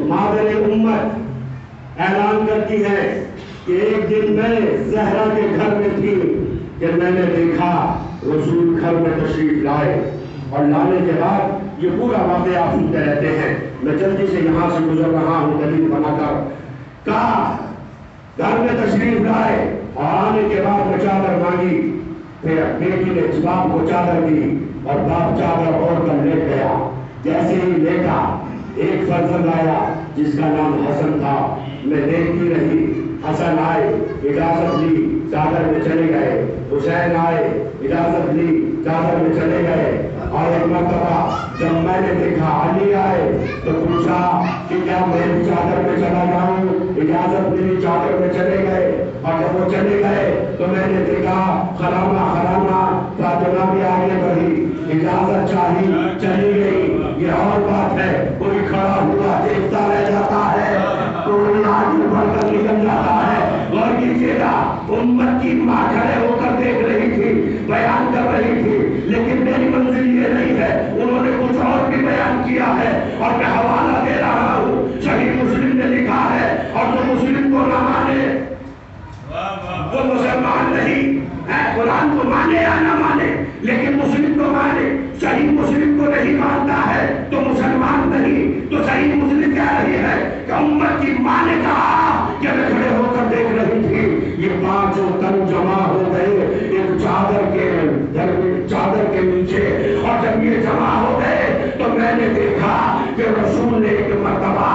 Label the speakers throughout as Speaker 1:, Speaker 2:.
Speaker 1: مادر امت اعلان کرتی ہے کہ ایک دن میں زہرا کے گھر میں تھی کہ میں نے دیکھا رسول گھر میں تشریف لائے، اور لانے کے بعد یہ پورا واقعہ آپ سنتے رہتے ہیں، میں جلدی سے یہاں سے گزر رہا ہوں دلیل بنا کر۔ کہا گھر میں تشریف لائے اور آنے کے بعد میں چادر مانگی، پھر بیٹی نے باپ کو چادر دی اور باپ چادر اوڑھ کر لیٹ گیا۔ جیسے ہی لیٹا ایک فرزند آیا جس کا نام حسن تھا، میں دیکھتی رہی، حسن آئے اجازت لی چادر میں چلے گئے، حسین آئے اجازت لی چادر میں چلے گئے، اور ایک مرتبہ جب میں نے دیکھا علی آئے تو پوچھا کہ کیا میں بھی چادر میں چلا جاؤں، اجازت ملی چادر میں چلے گئے، اور جب وہ چلے گئے تو میں نے دیکھا خرامہ فاطمہ بھی آگے بڑھی، اجازت چاہی چلی گئی۔ یہ اور بات ہے، کوئی کھڑا ہوا دیکھتا رہ جاتا ہے، کوئی آگے بڑھ کر نکل جاتا ہے۔ غور کیجیے گا، امت کی ماں کھڑے ہو کر دیکھ رہی تھی، بیان کر رہی تھی، لیکن میری منزل یہ نہیں ہے، انہوں نے کچھ اور بھی بیان کیا ہے، اور میں حوالہ دے رہا ہوں۔ صحیح مسلم نے لکھا ہے، اور جو مسلم کو نہ مانے وہ مسلمان نہیں ہے، قرآن کو مانے یا نہ مانے لیکن مسلم کو مانے۔ صحیح مسلم کو نہیں مانتا ہے تو مسلمان نہیں۔ تو صحیح مسلم کہہ رہی ہے کہ امت کی ماں نے کہا کہ میں کھڑے ہو کر دیکھ رہی تھی، یہ پانچوں تن جمع ہو گئے ایک چادر کے نیچے، اور جب یہ جمع ہو گئے تو میں نے دیکھا کہ رسول نے ایک مرتبہ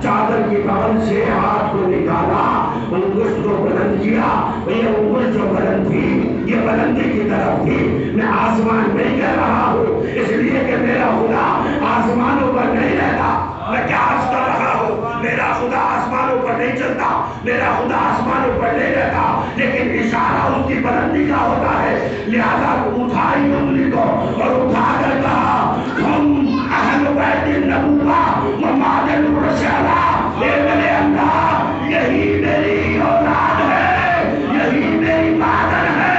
Speaker 1: چادر کی بغل سے ہاتھ کو نکالا، انگشت کو بلند کیا، یہ انگشت جو بلند تھی یہ بلندی کی طرف تھی۔ میں آسمان نہیں کہہ رہا ہوں اس لیے کہ میرا خدا آسمانوں پر نہیں رہتا، میں کیا عرض کر رہا ہوں، میرا خدا آسمانوں پر نہیں چلتا، میرا خدا آسمانوں پر نہیں رہتا، لیکن اشارہ اس کی بلندی کا ہوتا ہے۔ لہذا اٹھائی انگلی کو اور اٹھا کر کہا ہم اہل بیت النبوہ و معدن الرسالہ، اے میرے اللہ یہی میری اولاد ہے، یہی میری معدن ہے،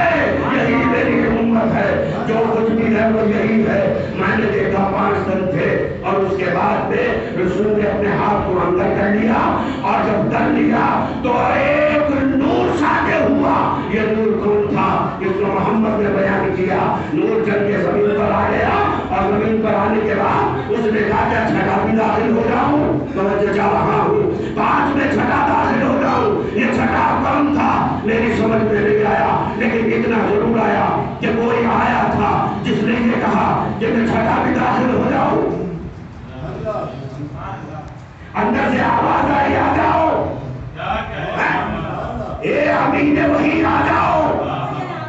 Speaker 1: یہی میری امت ہے، جو کچھ بھی ہے وہ یہی ہے۔ میں نے دیکھا 5 تن تھے، اور اس کے بعد میں رسول نے اپنے ہاتھ کو اندر کر لیا، اور جب کر لیا تو ایک نور ساطع ہوا۔ یہ نور کون تھا؟ اس کو محمد نے بیان کیا، نور چل کے زمین پر آ گیا، اور زمین پر آنے کے بعد اس نے کہا کیا چھٹا بھی داخل ہو جاؤں؟ تو میں جا رہا ہوں 5 میں چھٹا داخل ہو جاؤں۔ یہ چھٹا کون تھا میری سمجھ میں نہیں آیا، لیکن اتنا ضرور آیا کہ کوئی آیا تھا جس نے یہ کہا کہ میں چھٹا بھی داخل ہو جاؤں۔ اندر سے آواز آئی آ جاؤ، اے امین وحی آ جاؤ،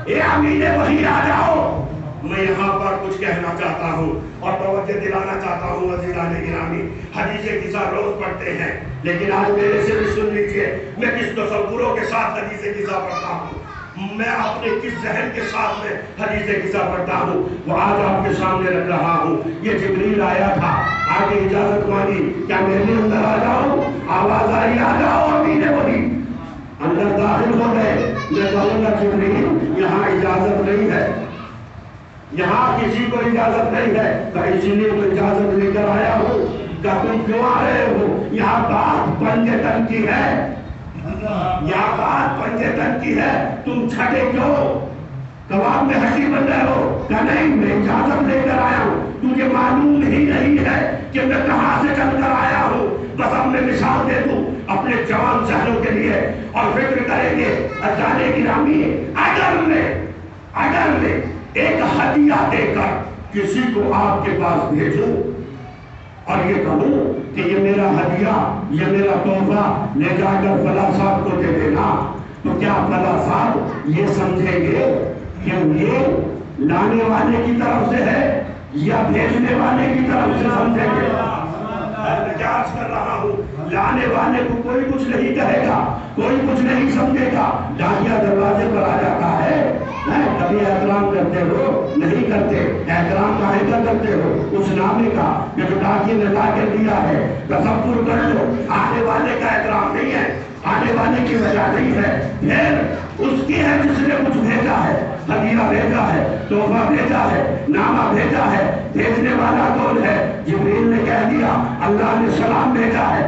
Speaker 1: اے امین وحی آ جاؤ۔ میں یہاں پر کچھ کہنا چاہتا ہوں اور توجہ دلانا چاہتا ہوں عزیزان گرامی، حدیث قصہ روز پڑھتے ہیں، لیکن آج میرے سے بھی سن لیجئے، میں کس تصوروں کے ساتھ حدیث قصہ پڑھتا ہوں، میں اپنے کس ذہن کے ساتھ میں حدیث قصہ پڑھتا ہوں، وہ آج آپ کے سامنے رکھ رہا ہوں۔ یہ جبریل آیا تھا، آگے اجازت مانگی، کیا میرے اندر آ جاؤ؟ آواز آئی آ جاؤ، امین وحی اندر داخل ہو گئے۔ میں کہوں گا جبریل یہاں اجازت نہیں ہے، یہاں کسی کو اجازت نہیں ہے، کہ اسی لیے تو اجازت لے کر آیا ہوں، کہ تم کیوں آ رہے ہو؟ یہاں بات پنجے تن کی ہے، یہاں بات پنجے تن کی ہے، تم چھٹے کیوں؟ کباب میں ہڈی بن رہے ہو؟ کہ نہیں میں اجازت لے کر آیا ہوں، تجھے معلوم ہی نہیں ہے کہ میں کہاں سے چل کر آیا ہوں۔ بس اب میں مثال دے دوں اپنے جوان ذہنوں کے لیے، اور فکر کریں گے جانے گرامی، اگر میں ایک ہدیہ دے کر کسی کو آپ کے پاس بھیجوں اور یہ کہوں کہ یہ میرا ہدیہ، یہ میرا تحفہ لے جا کر فلاں صاحب کو دے دینا، تو کیا فلاں صاحب یہ سمجھیں گے کہ یہ لانے والے کی طرف سے ہے یا بھیجنے والے کی طرف سے سمجھیں گے؟ میں کیا عرض کر رہا ہوں، لانے والے کو کوئی کچھ نہیں کہے گا، کوئی کچھ نہیں سمجھے گا۔ ڈاکیا دروازے پر آ جاتا ہے، کبھی احترام کرتے ہو؟ نہیں کرتے۔ احترام کاہے کا کرتے ہو؟ اس نامے کا جو ڈاکیے نے لا کے دیا ہے، تصور کر لو، آنے والے کا احترام نہیں ہے، آنے والے کی وجہ نہیں ہے، پھر اس کی ہے جس نے کچھ بھیجا ہے، ہدیہ بھیجا ہے، تحفہ بھیجا ہے، نامہ بھیجا ہے۔ بھیجنے والا کون ہے؟ جبریل نے کہہ دیا اللہ نے سلام بھیجا ہے،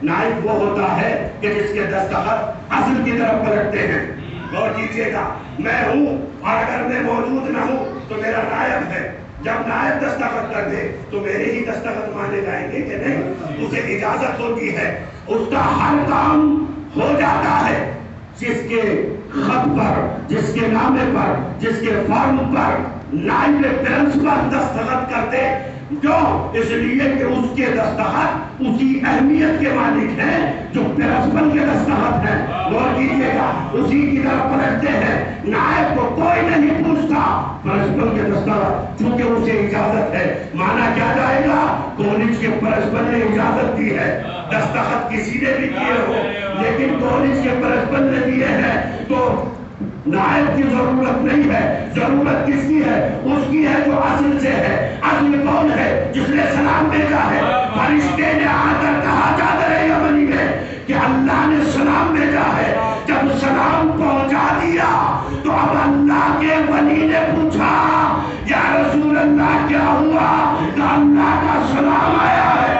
Speaker 1: نائب وہ ہوتا ہے کہ جس کے دستخط اصل کی طرف پلٹتے ہیں. غور کیجیے گا، میں ہوں اور اگر میں موجود نہ ہوں تو میرا نائب ہے. جب نائب دستخط کر دے تو میرے ہی دستخط مانے جائیں گے کہ نہیں؟ اسے اجازت ہوتی ہے، اس کا ہر کام ہو جاتا ہے جس کے خط پر، جس کے نامے پر، جس کے فارم پر نائب پرنسپل دستخط کرتے. کیوں؟ اس لیے کہ اس کے دستخط اسی اہمیت کے مالک ہیں جو پرنسپل کے دستخط ہیں. غور کیجیے گا، اسی کی طرف پلٹتے ہیں. نائب کو کوئی نہیں پوچھتا، پرنسپل کے دستخط چونکہ اسے اجازت ہے. مانا کیا جائے گا؟ کالج کے پرنسپل نے اجازت دی ہے. دستخط کسی نے بھی کیے ہو لیکن کالج کے پرنسپل نے دیے ہیں تو نائب کی ضرورت نہیں ہے. ضرورت کس کی ہے؟ اس کی ہے جو اصل سے ہے. اصل کون ہے؟ جس نے سلام بھیجا ہے. فرشتے نے آ کر کہا چادر یمنی میں کہ اللہ نے سلام بھیجا ہے. جب سلام پہنچا دیا تو اب اللہ کے ولی نے پوچھا یا رسول اللہ کیا ہوا؟ کہ اللہ کا سلام آیا ہے.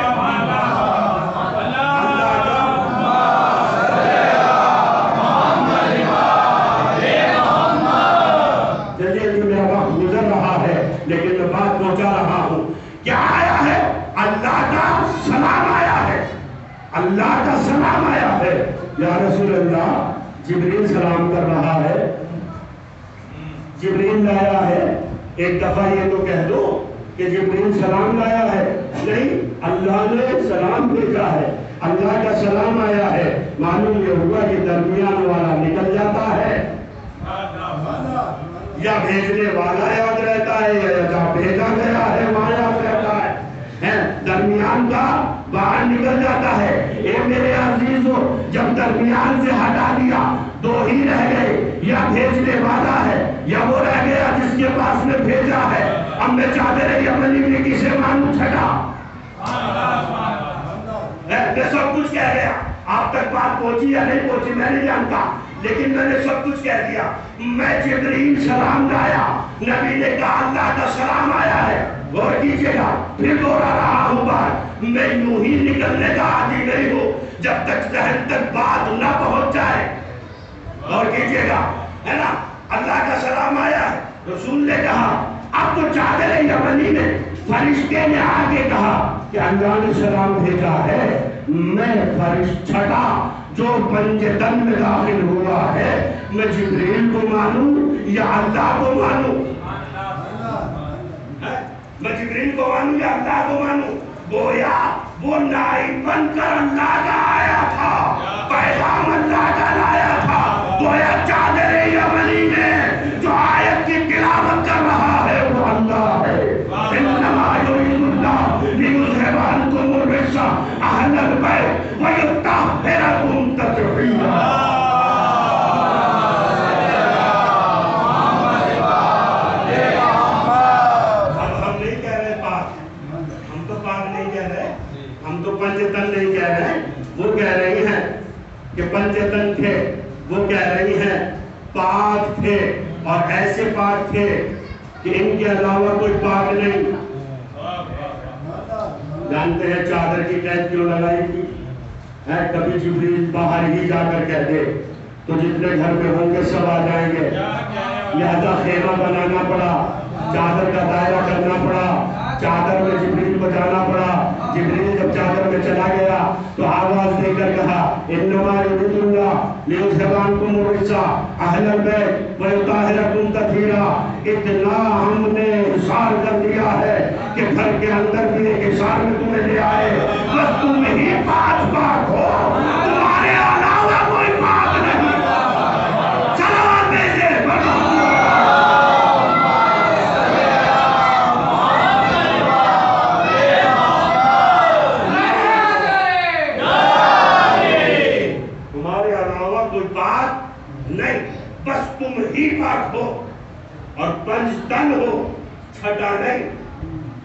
Speaker 1: لیکن میں بات پہنچا رہا ہوں. کیا آیا ہے؟ اللہ کا سلام آیا ہے. اللہ کا سلام آیا ہے. یا رسول اللہ، جبریل سلام کر رہا ہے، جبریل لایا ہے. ایک دفعہ یہ تو کہہ دو کہ جبریل سلام لایا ہے. نہیں، اللہ نے سلام بھیجا ہے، اللہ کا سلام آیا ہے. معلوم یہ ہوا کہ درمیان والا نکل جاتا ہے، یا بھیجنے والا یاد رہتا ہے یا بھیجا گیا ہے وہاں یاد رہتا ہے. درمیان کا باہر نکل جاتا ہے. اے میرے عزیزو، جب درمیان سے ہٹا دیا دو ہی رہ گئے، یا بھیجنے والا ہے یا وہ رہ گیا جس کے پاس میں بھیجا ہے. اب میں چادر یمنی میں کسے مانوں چھٹا؟ میں سب کچھ کہہ گیا. آپ تک بات پہنچی یا نہیں پہنچی میں نہیں جانتا، لیکن میں نے سب کچھ کہہ دیا. میں جبریل سلام لایا، نبی نے کہا اللہ کا سلام آیا ہے. غور کیجیے گا، پھر دوہرا رہا ہوں بات. میں یوں ہی نکلنے کا عادی نہیں ہوں جب تک ذہن تک بات نہ پہنچ جائے. غور کیجیے گا، ہے نا؟ اللہ کا سلام آیا ہے. رسول نے کہا اب تو چادر یمنی میں فرشتے نے آگے کہا کہ اللہ نے سلام بھیجا ہے. میں فرشتہ جو پنجتن میں داخل ہوا ہے، میں جبریل کو مانوں یا اللہ کو مانوں؟ میں جبریل کو مانوں یا اللہ کو مانوں؟ گویا وہ نائب بن کر اللہ کا آیا تھا، پیغام اللہ کا لایا تھا. گویا چادر یمنی میں جو آیت کی تلاوت کر رہا ہے وہ اللہ ہے. انما یرید اللہ لیذھب عنکم الرجس اہل البیت ویطہرکم تطہیرا. پنجتن نہیں کہہ رہے، وہ کہہ رہی ہیں کہ پنجتن تھے، وہ کہہ رہی ہیں پاک تھے، اور ایسے پاک تھے کہ ان کے علاوہ کوئی پاک نہیں. جانتے ہیں چادر کی قید کیوں لگائی تھی؟ کبھی جبریل باہر ہی جا کر کہہ دے تو جتنے گھر میں ہوں گے سب آ جائیں گے، لہذا خیمہ بنانا پڑا، چادر کا دائرہ کرنا پڑا، چادر میں جبریل کو جانا پڑا. جبریل جب چادر میں چلا گیا تو آواز دے کر کہا انما یرید اللہ لیذھب عنکم الرجس اہل البیت ویطہرکم تطہیرا. اتنا ہم نے حصار کر دیا ہے کہ گھر کے اندر بھی ایک حصار میں تمہیں لے آئے، بس تم ہی پاک پاک ہو، تمہارے علاوہ کوئی پاک نہیں. صلوات بھیجے تم ہی پاک ہو اور پنجتن ہو، چھٹا نہیں.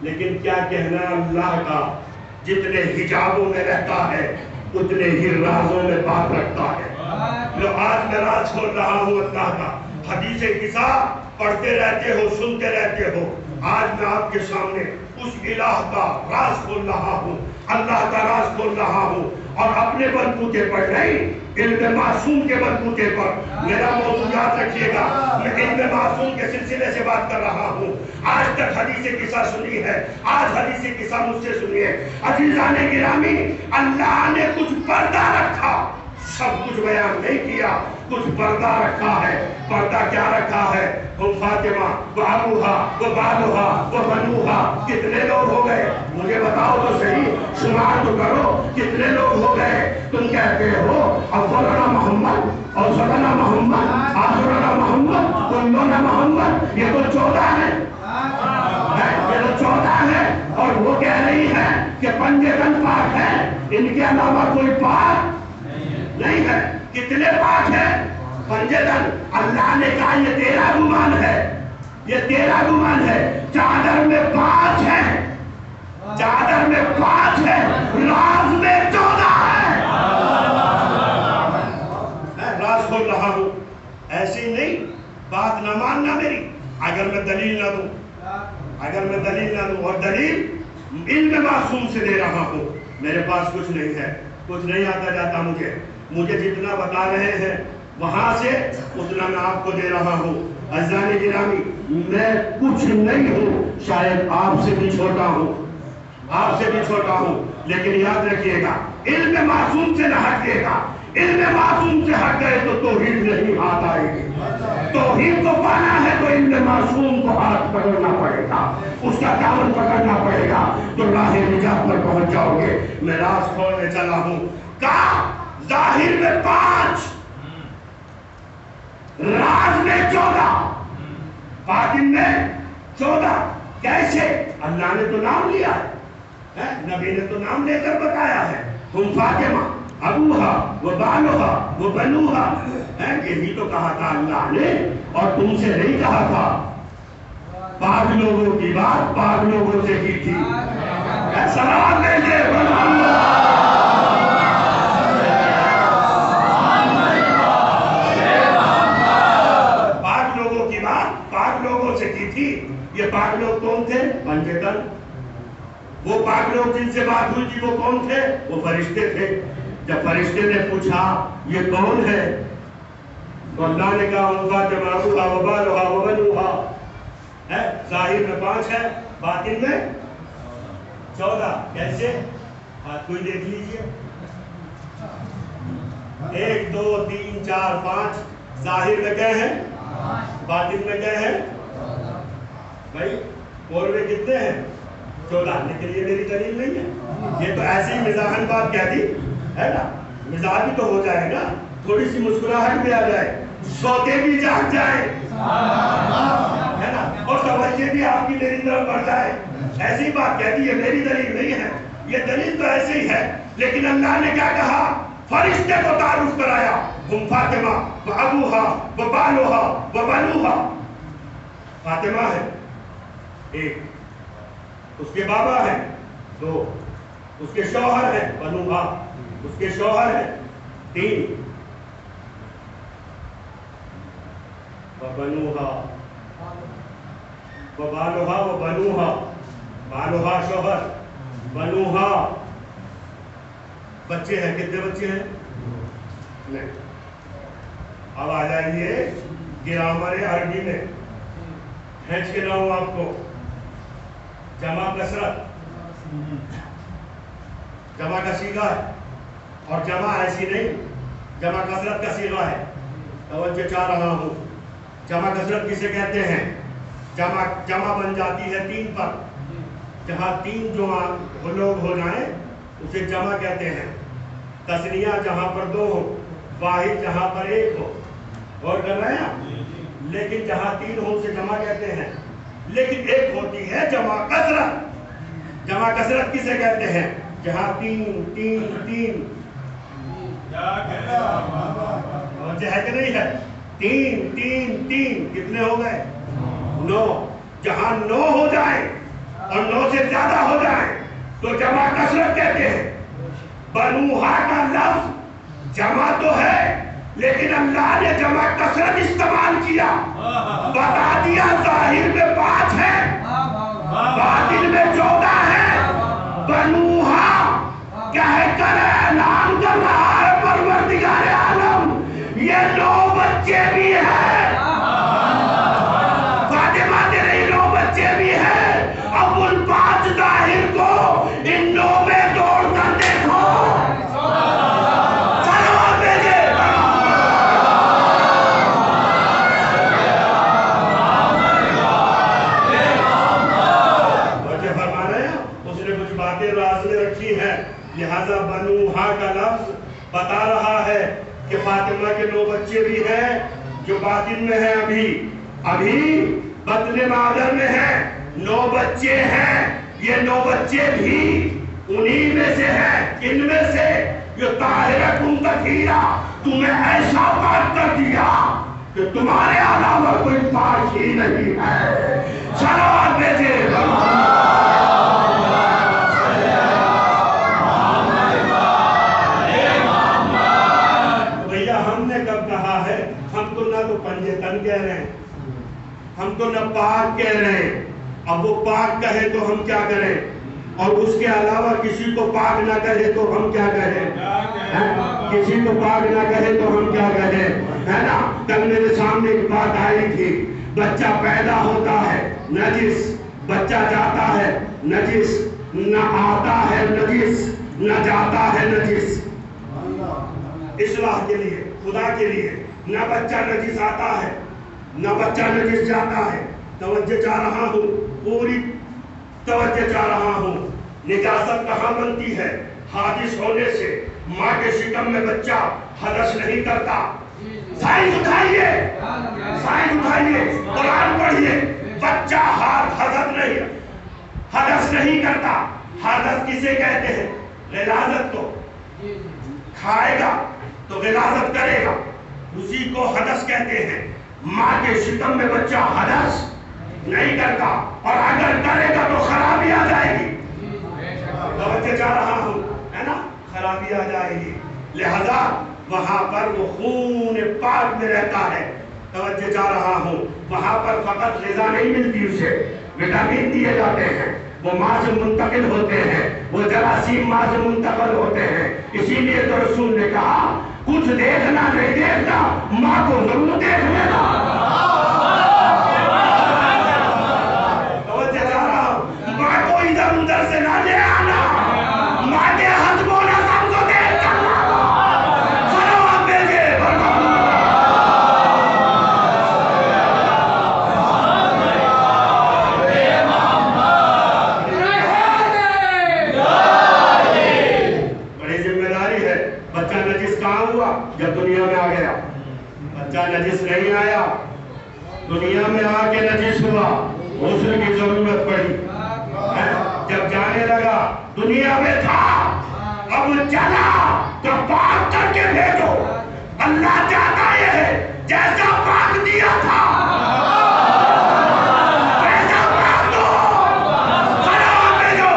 Speaker 1: لیکن کیا کہنا اللہ کا، جتنے حجابوں میں رہتا ہے اتنے ہی رازوں میں بات رکھتا ہے. جو آج میں راز کھول رہا ہوں اللہ کا، حدیث قصہ پڑھتے رہتے ہو، سنتے رہتے ہو. آج میں آپ کے سامنے اس الہ کا راز کھول رہا ہوں، اللہ کا راز کھول رہا ہوں. اور اپنے بلبوتے پر نہیں، علم معصوم کے بلبوتے پر۔ میرا موضوع یاد رکھیے گا، میں علم معصوم کے سلسلے سے بات کر رہا ہوں۔ آج تک حدیث قصہ سنی ہے، آج حدیث قصہ مجھ سے سنیے۔ عزیزان گرامی، اللہ نے کچھ پردہ رکھا، سب کچھ بیان نہیں کیا، کچھ پردہ رکھا ہے۔ پردہ کیا رکھا ہے؟ فاطمہ و ابوہا و بالوہا و بنوہا، کتنے لوگ ہو گئے؟ مجھے بتاؤ تو صحیح، شمار تو کرو، کتنے لوگ ہو گئے؟ تم کہتے ہو اولنا محمد، اوسطنا محمد، آخرنا محمد، کلنا محمد، یہ تو 14 ہے، یہ تو 14 ہے۔ اور وہ کہہ رہی ہے کہ پنجتن پاک ہے، ان کے علاوہ کوئی پاک نہیں ہے۔ کتنے پاک ہیں؟ پنجتن۔ اللہ نے کہا یہ تیرا گمان ہے، یہ تیرا گمان ہے۔ چادر میں 5 ہے، چادر میں 5 ہے، راز میں 14 ہے۔ میں راز کھول رہا ہوں، ایسی نہیں بات نہ ماننا میری اگر میں دلیل نہ دوں، اگر میں دلیل نہ دوں، اور دلیل علم معصوم سے دے رہا ہوں۔ میرے پاس کچھ نہیں ہے، کچھ نہیں آتا جاتا مجھے جتنا بتا رہے ہیں وہاں سے اتنا میں آپ کو دے رہا ہوں۔ عزیزان گرامی، میں کچھ نہیں ہوں، شاید آپ سے بھی چھوٹا ہوں، آپ سے بھی چھوٹا ہوں، لیکن یاد رکھیے گا علم معصوم سے نہ ہٹیے گا۔ علم معصوم سے ہٹ گئے تو توحید نہیں ہاتھ آئے گی۔ توحید کو پانا ہے تو علم معصوم کو ہاتھ پکڑنا پڑے گا، اس کا دامن پکڑنا پڑے گا، تو راہ نجات پر پہنچ جاؤ گے۔ میں راز کھولنے چلا ہوں۔ کہا ظاہر میں 5، راز میں 14، باطن میں 14۔ کیسے؟ اللہ نے تو نام لیا ہے، نبی نے تو نام لے کر بتایا ہے، ہم فاطمہ ابوہا و بالوہا و بنوہا، یہی تو کہا تھا اللہ نے، اور تم سے نہیں کہا تھا۔ پاک لوگوں کی بات پاک لوگوں سے کی تھی۔ سلام لیجیے یہ پاک لوگ کون تھے؟ پنجتن۔ وہ پاک لوگ جن سے بات ہوئی تھی وہ کون تھے؟ وہ فرشتے تھے۔ جب فرشتے نے پوچھا یہ کون ہے تو اللہ نے کہا ان فاطمہ ابوہا و بالوہا و بنوہا۔ ظاہر میں 5 ہے، باطن میں 14۔ کیسے؟ ہاتھ کوئی دیکھ لیجئے، 1 2 3 4 5۔ ظاہر میں گئے ہیں، باطن میں گئے ہیں بھائی، اور میں کتنے ہیں؟ 14۔ لیکن یہ میری دلیل نہیں ہے، یہ تو ایسی ہی مزاحن بات کہہ دی ہے نا، مزاح بھی تو ہو جائے گا، تھوڑی سی مسکراہٹ بھی آ جائے، سوتے بھی جاگ جائے ہے نا، اور توجہ بھی آپ کی میری طرف بڑھ جائے۔ ایسی بات کہہ دی، یہ میری دلیل نہیں ہے، یہ دلیل تو ایسے ہی ہے۔ لیکن اللہ نے کیا کہا؟ فرشتے کو تعارف کرایا، ہم فاطمہ و ابوہا و بالوہا و بنوہا۔ فاطمہ ہے 1، اس کے بابا ہیں 2، اس کے شوہر ہیں بنوہا، اس کے شوہر ہیں 3، بنوہا بالوہا و بنوہا، بالوہا شوہر، بنوہا بچے ہیں۔ کتنے بچے ہیں؟ نہیں۔ اب آ جائیے گرامر عربی میں، کھینچ کے لاؤں آپ کو، جمع کثرت، جمع کا صیغہ ہے، اور جمع ایسی نہیں، جمع کثرت کا صیغہ ہے۔ توجہ چاہ رہا ہوں، جمع کثرت کسے کہتے ہیں؟ جمع بن جاتی ہے 3 پر، جہاں 3 جو لوگ ہو جائیں اسے جمع کہتے ہیں۔ تثنیہ جہاں پر 2 ہو، واحد جہاں پر 1 ہو، اور کر رہے ہیں، لیکن جہاں 3 ہو اسے جمع کہتے ہیں۔ لیکن ایک ہوتی ہے جمع کثرت۔ جمع کثرت کسے کہتے ہیں؟ جہاں 3 3 3 توجہ ہے کہ نہیں ہے؟ 3 3 3 کتنے ہو گئے؟ 9۔ جہاں 9 ہو جائے اور 9 سے زیادہ ہو جائے تو جمع کثرت کہتے ہیں۔ بنوہا کا لفظ جمع تو ہے، لیکن اللہ نے جمع کثرت استعمال کیا، بتا دیا ظاہر میں 5 ہے، باطن میں 14 ہے۔ بنوہا کہہ کر اعلان کر رہا ہے پروردگار عالم یہ 9 بچے بھی ہیں، فاطمہ تیرے 9 بچے بھی ہیں، اب ان 5 ظاہر کو ان 9 میں توڑ کر دیکھو۔ لہذا بنوہا کا لفظ بتا رہا ہے کہ فاطمہ کے 9 بچے بھی ہیں جو باطن میں ہیں، ابھی بطن مادر میں ہیں، 9 بچے ہیں، یہ 9 بچے بھی انہی میں سے ہیں، ان میں سے جو طاہرۃ تطہیرہ تمہیں ایسا پاک کر دیا کہ تمہارے علاوہ کوئی پاک ہی نہیں ہے۔ صلوات بھیجے تو پنجے تن کہہ رہے ہیں، ہم تو نہ پاک کہہ رہے ہیں، اب وہ پاک کہے تو ہم کیا کریں، اور اس کے علاوہ کسی کو پاک نہ کہے تو ہم کیا کہیں، کسی کو پاک نہ کہے تو ہم کیا کہیں، ہے نا۔ کل میرے سامنے ایک بات آئی تھی، بچہ پیدا ہوتا ہے نجس، بچہ جاتا ہے نجس، نہ آتا ہے نجس نہ جاتا ہے نجس، اصلاح کے لیے، خدا کے لیے، نہ بچہ نجس آتا ہے نہ بچہ نجس جاتا ہے۔ توجہ چاہ رہا ہوں، پوری توجہ چاہ رہا ہوں۔ نجاست کہاں بنتی ہے؟ حادث ہونے سے۔ ماں کے شکم میں بچہ حدث نہیں کرتا۔ سائنس اٹھائیے، سائنس اٹھائیے، قرآن پڑھیے، بچہ حدث نہیں کرتا۔ حدث کسے کہتے ہیں؟ غلاظت کو، کھائے گا تو غلاظت کرے گا، اسی کو حدث کہتے ہیں۔ ماں کے شکم میں بچہ حدث نہیں کرتا، اور اگر کرے گا تو خرابی آ جائے گی۔ توجہ چاہ رہا ہوں، ہے نا، خرابی آ جائے گی۔ لہذا وہاں پر وہ خون پاک میں رہتا ہے۔ توجہ چاہ رہا ہوں، وہاں پر فقط غذا نہیں ملتی، اسے وٹامن دیے جاتے ہیں، وہ ماں سے منتقل ہوتے ہیں، وہ جراثیم ماں سے منتقل ہوتے ہیں۔ اسی لیے تو رسول نے کہا کچھ دیکھنا نہیں دیکھنا، ماں کو ضرور دیکھ لینا۔ توجہ چاہ رہا ہوں، ماں کو ادھر ادھر سے نہ لے آنا، ماں کے حجم و نظم کو دیکھ کر لانا۔ صلوات بھیجے جب دنیا میں آ گیا، بچہ نجس نہیں آیا، دنیا میں آ کے نجس ہوا، غسل کی ضرورت پڑی، جب جانے لگا دنیا میں تھا، اب چلا تو پاک کر کے بھیجو۔ اللہ چاہتا ہے جیسا پاک دیا تھا ویسا پاک دو۔ صلوات بھیجو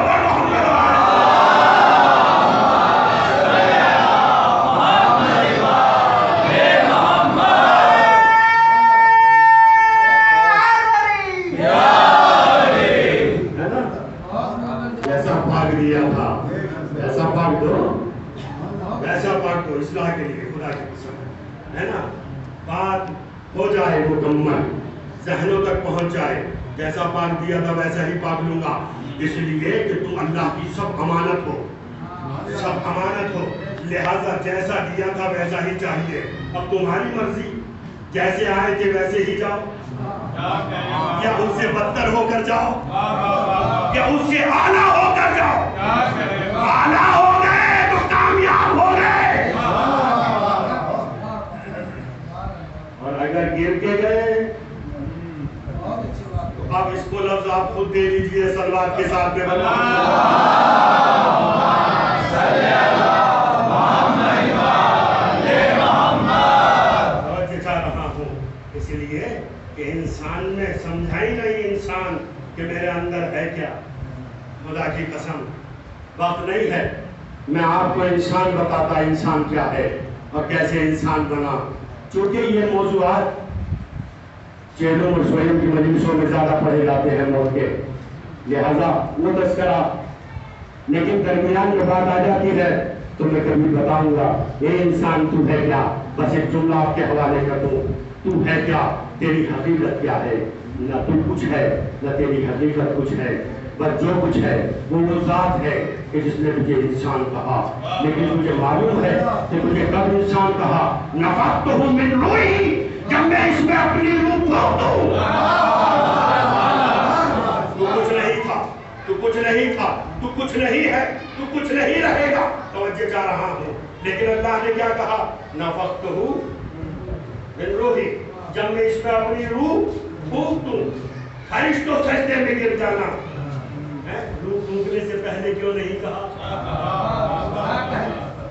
Speaker 1: اصلاح کے لیے، خدا کی قسم، ہے نا، بات ہو جائے مکمل، ذہنوں تک پہنچ جائے، جیسا پاک دیا تھا ویسا ہی پاک لوں گا، اس لیے کہ تم اللہ کی سب امانت ہو، سب امانت ہو، لہذا جیسا دیا تھا ویسا ہی چاہیے۔ اب تمہاری مرضی، جیسے آئے تھے ویسے ہی جاؤ، یا اس سے بدتر ہو کر جاؤ، یا اس سے اعلیٰ ہو کر جاؤ۔ اعلیٰ ہو گئے تو کامیاب ہو گئے، اگر گر کے گئے تو اب اس کو لفظ آپ خود دے لیجئے صلوات کے ساتھ میں بنا۔ توجہ چاہ رہا ہوں، اس لیے کہ انسان نے سمجھا ہی نہیں انسان کہ میرے اندر ہے کیا۔ خدا کی قسم وقت نہیں ہے میں آپ کو انسان بتاتا انسان کیا ہے اور کیسے انسان بنا، چونکہ یہ موضوعات چینوں اور سوئم کی مجلسوں میں زیادہ پڑھے جاتے ہیں موت کے، لہذا وہ تذکرہ لیکن درمیان میں بات آ جاتی ہے تو میں کبھی بتاؤں گا اے انسان تو ہے کیا، بس ایک جملہ آپ کے حوالے کر دوں، تو ہے کیا، تیری حقیقت کیا ہے؟ نہ تو کچھ ہے نہ تیری حقیقت کچھ ہے، بس جو کچھ ہے وہ ذات ہے کہ جس نے تجھے انسان کہا، لیکن تجھے معلوم ہے کہ تجھے کب انسان کہا؟ نفخت من روحی، جب میں اس میں اپنی روح پھونک دوں۔ تو کچھ نہیں تھا، تو کچھ نہیں تھا، تو کچھ نہیں ہے، تو کچھ نہیں رہے گا، توجہ چاہ رہا ہوں، لیکن اللہ نے کیا کہا؟ نفخت من روحی، جب میں اس میں اپنی روح پھونک دوں۔ فرشتوں سجدے میں گر جانا، روح پھونکنے سے پہلے کیوں نہیں کہا؟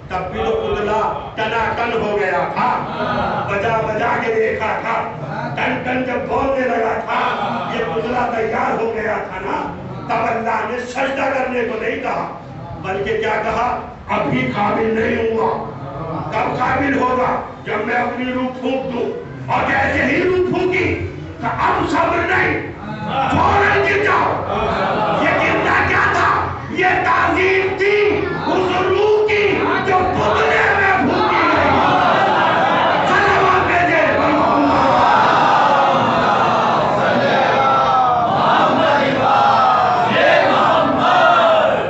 Speaker 1: تب بھی تو پتلا ٹنا ٹن ہو گیا تھا، بجا بجا کے دیکھا تھا، ٹن ٹن جب بولنے لگا تھا، یہ پتلا تیار ہو گیا تھا نا، تب اللہ نے سجدہ کرنے کو نہیں کہا، بلکہ کیا کہا؟ ابھی قابل نہیں ہوا۔ کب قابل ہوگا؟ جب میں اپنی روح پھونک دوں، اور جیسے ہی روح پھونکی تو اب صبر نہیں، فوراً گر جاؤ۔ یہ گرنا کیا تھا؟ یہ تعظیم تھی اس روح کی جو پتلے میں پھونکی گئی۔ صلوات بھیجے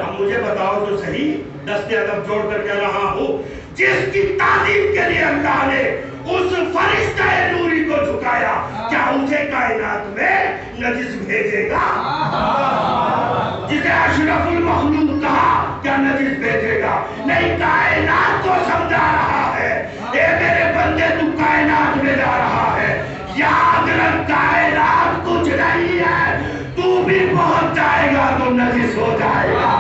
Speaker 1: اب مجھے بتاؤ تو صحیح، دستے ادب جوڑ کر کہہ رہا ہوں، جس کی تعظیم کے لیے اللہ نے اس فرشتہ نوری کو جھکایا، کیا اسے کائنات میں نجس بھیجے گا؟ جسے اشرف المخلوق کہا، کیا نجس بھیجے گا؟ نہیں، کائنات کو سمجھا رہا ہے، اے میرے بندے تو کائنات میں جا رہا ہے، یاد رکھ کائنات کچھ نہیں ہے، تو بھی پہنچ جائے گا تو نجس ہو جائے گا۔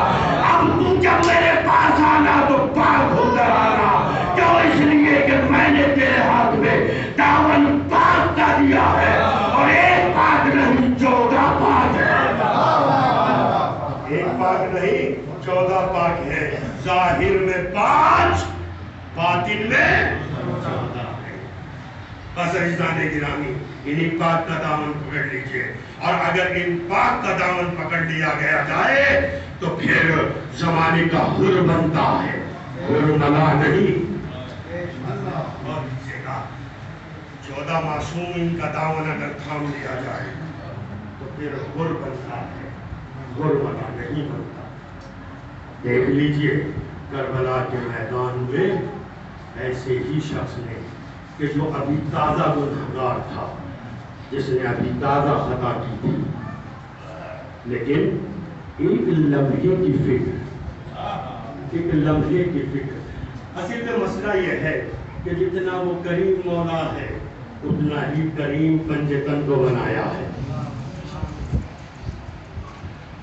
Speaker 1: اب تو جب میرے پاس آنا تو پاک ہو کر آنا، کیوں؟ اس لیے کہ میں نے تیرے ہاتھ میں دامن پاک کا دیا ہے، اور ایک پاک نہیں 14 پاک ہے۔ ایک پاک نہیں 14 پاک ہے، ظاہر میں 5، باطن میں 14 ہے۔ بس عزیزان گرامی، انہی پاک کا دامن پکڑ لیجئے، اور اگر ان پاک کا دامن پکڑ لیا گیا جائے تو پھر زمانے کا حر بنتا ہے، حر ملا نہیں۔ اور کسی کا 14 معصوم ان کا دامن اگر تھام لیا جائے تو پھر حر بنتا ہے، حر ملا نہیں بنتا۔ دیکھ لیجئے کربلا کے میدان میں ایسے ہی شخص نے کہ جو ابھی تازہ گنہگار تھا، جس نے ابھی تازہ خطا کی تھی، لیکن ایک لمحے کی فکر، ایک لمحے کی فکر۔ اصل میں مسئلہ یہ ہے کہ جتنا وہ کریم مولا ہے اتنا ہی کریم پنجتن کو بنایا ہے۔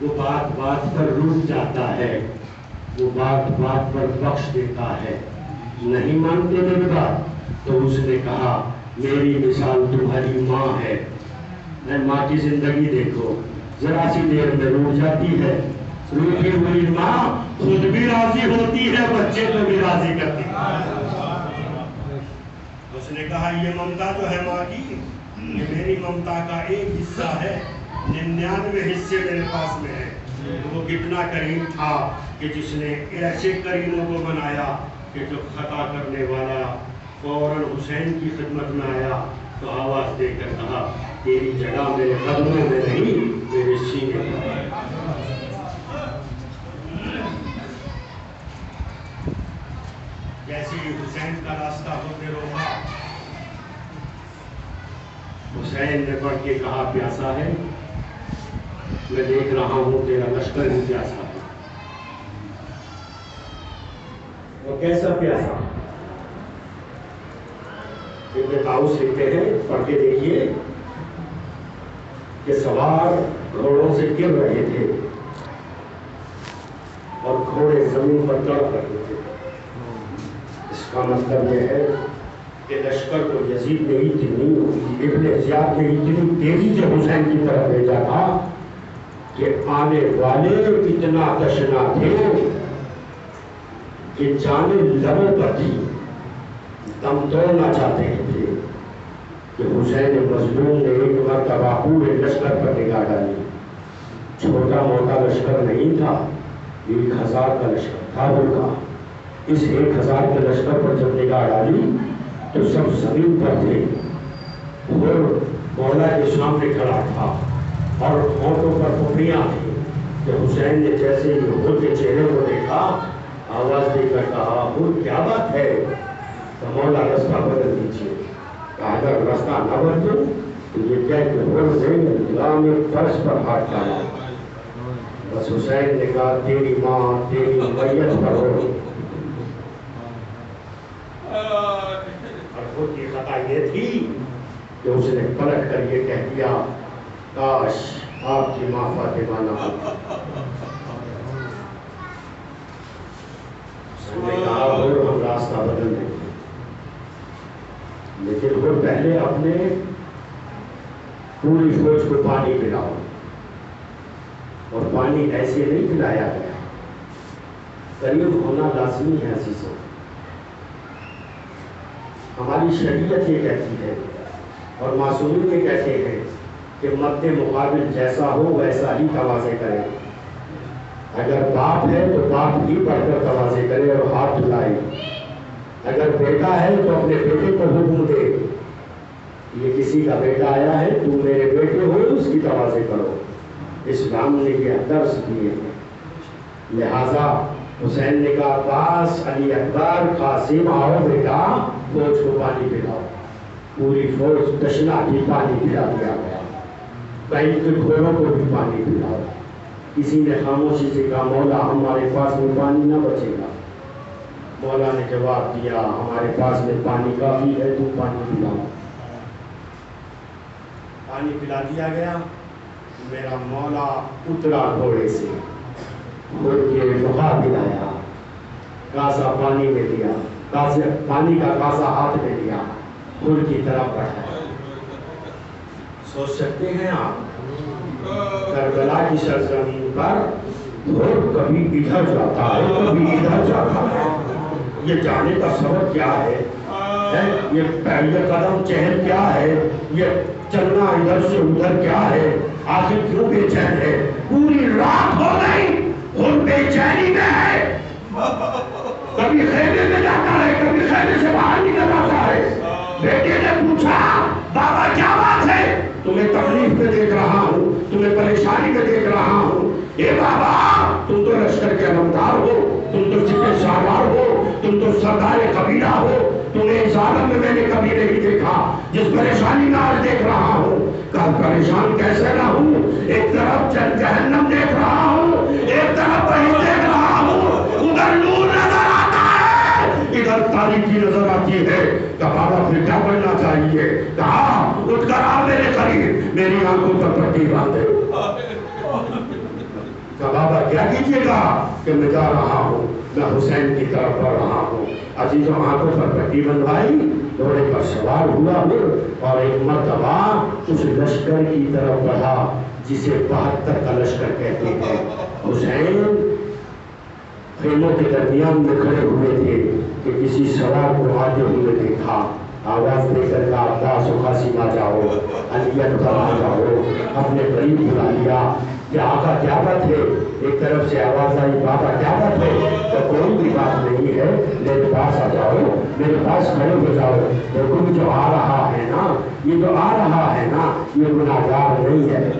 Speaker 1: وہ بات بات پر روٹ جاتا ہے، وہ بات بات پر بخش دیتا ہے۔ نہیں مانتے میری بات تو اس نے کہا میری مثال تمہاری ماں ہے، ماں کی زندگی دیکھو، ذرا سی دیر میں روٹ جاتی ہے، روٹی ہوئی ماں خود بھی راضی ہوتی ہے، بچے کو بھی راضی کرتی ہے۔ اس نے کہا یہ ممتا جو ہے ماں کی، یہ میری ممتا کا ایک حصہ ہے، 99 حصے میرے پاس میں ہے۔ وہ کتنا کریم تھا کہ جس نے ایسے کریموں کو بنایا کہ جو خطا کرنے والا فوراً حسین کی خدمت میں آیا تو آواز دے کر کہا تیری جگہ میرے قدموں میں نہیں، میرے سینے میں۔ جیسے ہی حسین کا راستہ ہوتے روکا، حسین نے پڑھ کے کہا پیاسا ہے، میں دیکھ رہا ہوں تیرا لشکر بھی پیاسا ہے۔ وہ کیسا پیاسا؟ ابن طاؤس لکھتے ہیں، پڑھ کے دیکھیے کہ سوار گھوڑوں سے گر رہے تھے اور گھوڑے زمین پر تڑپ رہے تھے۔ اس کا مطلب یہ ہے کہ لشکر کو یزید نے ابن زیاد نے اتنی تیزی سے حسین کی طرف بھیجا تھا کہ آنے والے اتنا تشنا تھے کہ جانیں لبوں پر تھی، دم توڑنا چاہتے تھے کہ حسین مظلوم نے ایک مرتبہ پورے لشکر پر نگاہ ڈالی۔ چھوٹا موٹا لشکر نہیں تھا، 1000 کا لشکر تھا ان کا. اس 1000 کے لشکر پر جب نگاہ ڈالی تو سب زمین پر تھے اور مولا کے سامنے کھڑا تھا اور ہونٹوں پر پپڑیاں تھیں کہ حسین نے جیسے ہی حضور کے چہرے کو دیکھا آواز دے کر کہا حضور کیا بات ہے؟ تو مولا رستہ بدل دیجیے. کہا اگر رستہ نہ بدلو تو یہ کہہ کے حضور نے غلام فرش پر ہاتھ ڈالا. بس حسین نے کہا تیری ماں تیری میت پر ہو. اور خود کی خطا یہ تھی کہ اس نے پلٹ کر یہ کہہ دیا کاش آپ کی ماں فاطمہ نہ ہوتی. اس نے کہا ہم راستہ بدل دیں گے لیکن وہ پہلے اپنے پوری فوج کو پانی پلاؤ. اور پانی ایسے نہیں پلایا گیا. قریب ہونا لازمی ہے عزیزوں. ہماری شریعت یہ کہتی ہے اور معصومین یہ کہتے ہیں کہ مد مقابل جیسا ہو ویسا ہی تواضع کرے. اگر باپ ہے تو باپ ہی بڑھ کر تواضع کرے اور ہاتھ دھلائے. اگر بیٹا ہے تو اپنے بیٹے کو حکم دے یہ کسی کا بیٹا آیا ہے تو میرے بیٹے ہو اس کی تواضع کرو. اسلام نے یہ درس دیے ہیں. لہذا حسین نے کہا عباس علی اکبر قاسم آؤ بیٹا فوج کو پانی پلاؤ. پوری فوج تشنا بھی پانی پلا دیا گیا. بیل کے گھوڑوں کو بھی پانی پلاؤ. کسی نے خاموشی سے کہا مولا ہمارے پاس میں پانی نہ بچے گا. مولا نے جواب دیا ہمارے پاس میں پانی کافی ہے تو پانی پلاؤ. پانی پلا دیا گیا. میرا مولا اترا گھوڑے سے گھوڑ کے مقابل آیا. کاسا پانی میں دیا. پانی کا کاسا ہاتھ میں دیا. گھوڑ کی طرف بڑھایا. سوچ سکتے ہیں آپ کربلا کی سرزمین پر گھوڑ کبھی ادھر جاتا ہے کبھی ادھر جاتا ہے. یہ جانے کا سبب کیا ہے؟ یہ پہلے قدم چہل کیا ہے؟ یہ چلنا ادھر سے ادھر کیا ہے؟ آخر کیوں بے چین ہے؟ پوری رات ہو گئی اور بے چینی میں ہے. کبھی خیمے میں جاتا ہے کبھی خیمے سے باہر نکل آتا ہے. بیٹے نے پوچھا بابا کیا بات ہے؟ تمہیں تکلیف میں دیکھ رہا ہوں تمہیں پریشانی میں دیکھ رہا ہوں. اے بابا تم تو لشکر کے علمدار ہو تم تو سپہ سالار ہو تم تو سردار قبیلہ ہو. تمہیں اس عالم میں میں نے کبھی نہیں دیکھا جس پریشانی میں آج دیکھ رہا ہوں. کل پریشان کیسے نہ ہوں. ایک طرف جہنم دیکھ رہا ہوں ایک طرف وہی دیکھ رہا ہوں. ادھر نور نظر آتا ہے ادھر تاریکی نظر آتی ہے. بابا پھر کیا کرنا چاہیے؟ کہا اٹھ کر آ میرے قریب میری آنکھوں پر پٹی باندھے. بابا کیا کیجیے گا کہ میں جا رہا ہوں میں حسین کی طرف بڑھ رہا ہوں. عزیزوں آنکھوں پر پٹی بندھائی گھوڑے پر سوار ہوا اور ایک مرتبہ اس لشکر کی طرف بڑھا جسے 72 کا لشکر کہتے ہیں. حسین خیموں کے درمیان میں کھڑے ہوئے تھے کہ کسی سوار کو آتے ہوئے دیکھا. آواز دے کر کہا عباس و قاسم آ جاؤ علی اکبر آ جاؤ. اپنے قریب بلا لیا کہ آقا کیا بات ہے؟ ایک طرف سے آواز آئی بابا کیا بات ہے؟ تو کوئی بھی بات نہیں ہے میرے پاس آ جاؤ میرے پاس کھڑے ہو جاؤ. دیکھو جو آ رہا ہے نا یہ جو آ رہا ہے نا یہ گناہگار نہیں ہے.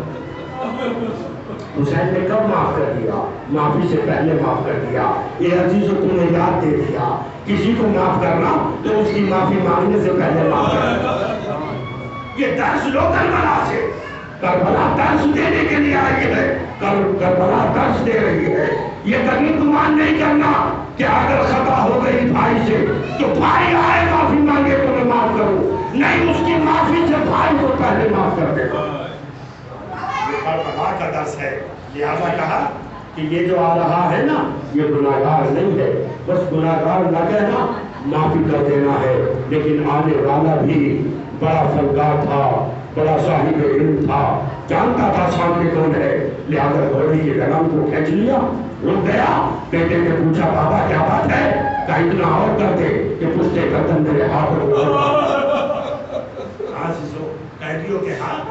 Speaker 1: حسین نے کب معاف کر دیا؟ معافی سے پہلے معاف کر دیا. یہ عزیزوں تمہیں یاد دے دیا کسی کو معاف کرنا تو اس کی معافی مانگنے سے پہلے معاف کرنا. یہ درس لو کربلا سے. کربلا درس دینے کے لیے آئی ہے. کربلا درس دے رہی ہے. یہ کبھی گمان نہیں کرنا کہ اگر خطا ہو گئی بھائی سے تو بھائی آئے معافی مانگے تو میں معاف کروں. نہیں اس کی معافی سے بھائی کو پہلے معاف کر دے. یہ کربلا کا درس ہے. لہذا کہا کہ یہ جو آ رہا ہے نا یہ گناہگار نہیں ہے. بس گناہگار نہ کہنا معافی کر دینا ہے. لیکن آنے والا بھی بڑا فنکار تھا بڑا صاحب علم تھا جانتا تھا سامنے کون ہے. لہذا گھوڑی کی لگام کو کھینچ لیا رک گیا. بیٹے نے پوچھا بابا کیا بات ہے؟ کہ اتنا اور کر دے کہ پشتے گردن میرے ہاتھ میں قیدیوں کے ہاتھ